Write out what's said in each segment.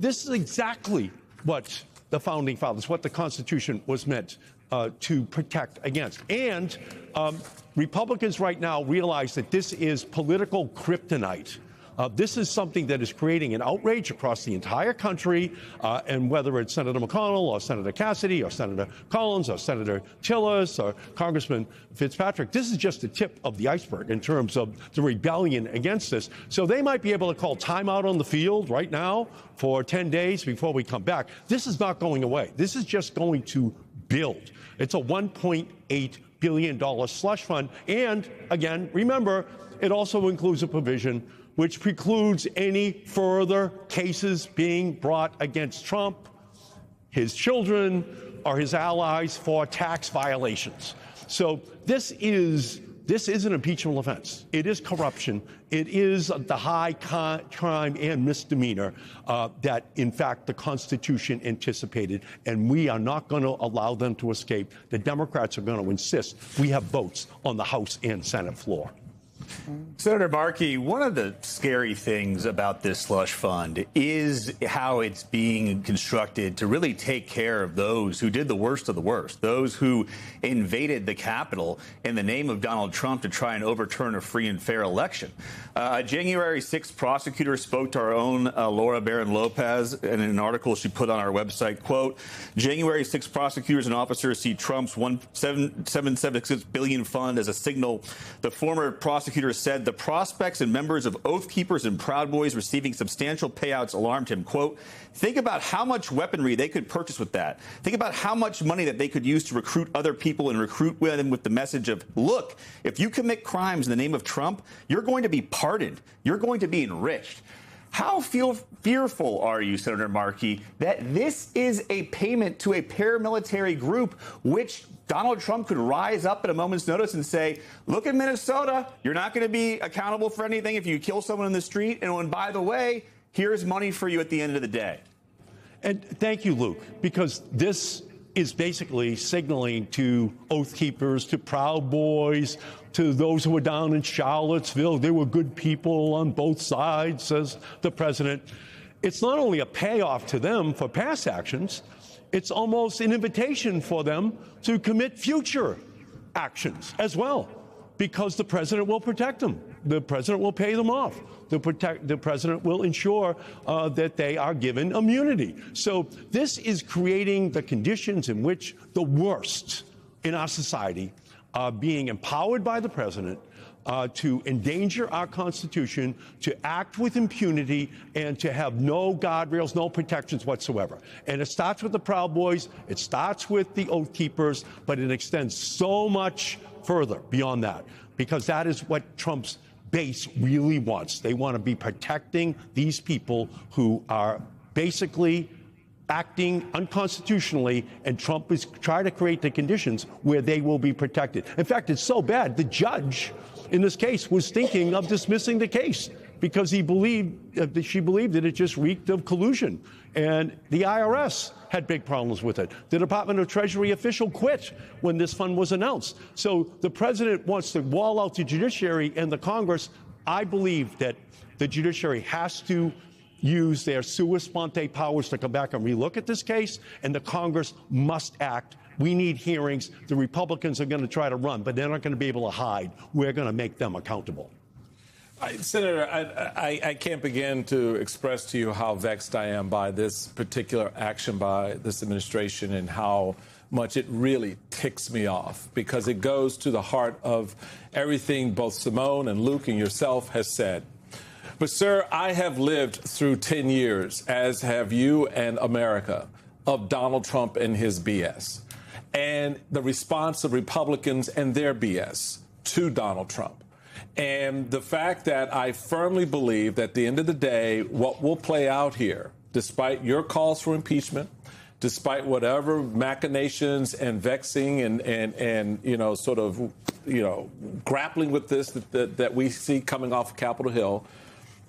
this is exactly what the founding fathers, what the Constitution was meant to protect against. And Republicans right now realize that this is political kryptonite. This is something that is creating an outrage across the entire country, and whether it's Senator McConnell or Senator Cassidy or Senator Collins or Senator Tillis or Congressman Fitzpatrick, this is just the tip of the iceberg in terms of the rebellion against this. So they might be able to call timeout on the field right now for 10 days before we come back. This is not going away. This is just going to build. It's a $1.8 billion slush fund. And again, remember, it also includes a provision which precludes any further cases being brought against Trump, his children, or his allies for tax violations. So this is an impeachable offense. It is corruption. It is the high crime and misdemeanor that, in fact, the Constitution anticipated, and we are not going to allow them to escape. The Democrats are going to insist we have votes on the House and Senate floor. Senator Markey, one of the scary things about this slush fund is how it's being constructed to really take care of those who did the worst of the worst, those who invaded the Capitol in the name of Donald Trump to try and overturn a free and fair election. A January 6th prosecutor spoke to our own Laura Barron Lopez in an article she put on our website, quote, January 6th prosecutors and officers see Trump's $776 billion fund as a signal. The former prosecutor said the prospects and members of Oath Keepers and Proud Boys receiving substantial payouts alarmed him. Quote, think about how much weaponry they could purchase with that. Think about how much money that they could use to recruit other people and recruit them with the message of, look, if you commit crimes in the name of Trump, you're going to be pardoned. You're going to be enriched. How fearful are you, Senator Markey, that this is a payment to a paramilitary group which Donald Trump could rise up at a moment's notice and say, look at Minnesota, you're not going to be accountable for anything if you kill someone in the street. And by the way, here's money for you at the end of the day. And thank you, Luke, because this is basically signaling to Oath Keepers, to Proud Boys, to those who were down in Charlottesville. They were good people on both sides, says the president. It's not only a payoff to them for past actions, it's almost an invitation for them to commit future actions as well, because the president will protect them. The president will pay them off. The president will ensure that they are given immunity. So this is creating the conditions in which the worst in our society are being empowered by the president to endanger our Constitution, to act with impunity, and to have no guardrails, no protections whatsoever. And it starts with the Proud Boys, it starts with the Oath Keepers, but it extends so much further beyond that, because that is what Trump's base really wants. They want to be protecting these people who are basically acting unconstitutionally, and Trump is trying to create the conditions where they will be protected. In fact, it's so bad, the judge in this case was thinking of dismissing the case because she believed that it just reeked of collusion. And the IRS had big problems with it. The Department of Treasury official quit when this fund was announced. So the president wants to wall out the judiciary and the Congress. I believe that the judiciary has to use their sua sponte powers to come back and relook at this case, and the Congress must act. We need hearings. The Republicans are going to try to run, but they're not going to be able to hide. We're going to make them accountable. Senator, I can't begin to express to you how vexed I am by this particular action by this administration and how much it really ticks me off, because it goes to the heart of everything both Simone and Luke and yourself has said. But, sir, I have lived through 10 years, as have you and America, of Donald Trump and his BS, and the response of Republicans and their BS to Donald Trump. And the fact that I firmly believe that at the end of the day, what will play out here, despite your calls for impeachment, despite whatever machinations and vexing and you know, sort of, you know, grappling with this that we see coming off of Capitol Hill,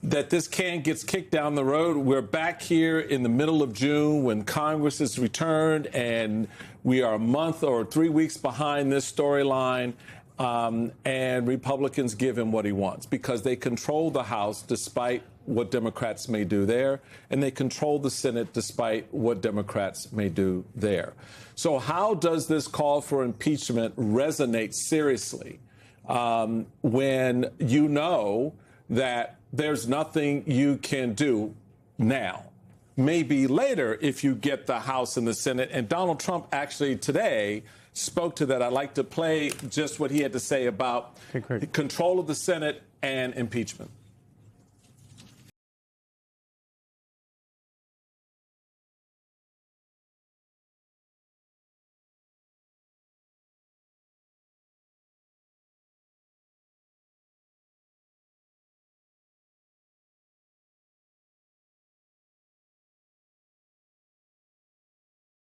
that this can gets kicked down the road. We're back here in the middle of June when Congress is returned, and we are a month or 3 weeks behind this storyline. And Republicans give him what he wants because they control the House despite what Democrats may do there, and they control the Senate despite what Democrats may do there. So how does this call for impeachment resonate seriously when you know that there's nothing you can do now? Maybe later if you get the House and the Senate. And Donald Trump actually today spoke to that. I'd like to play just what he had to say about control of the Senate and impeachment.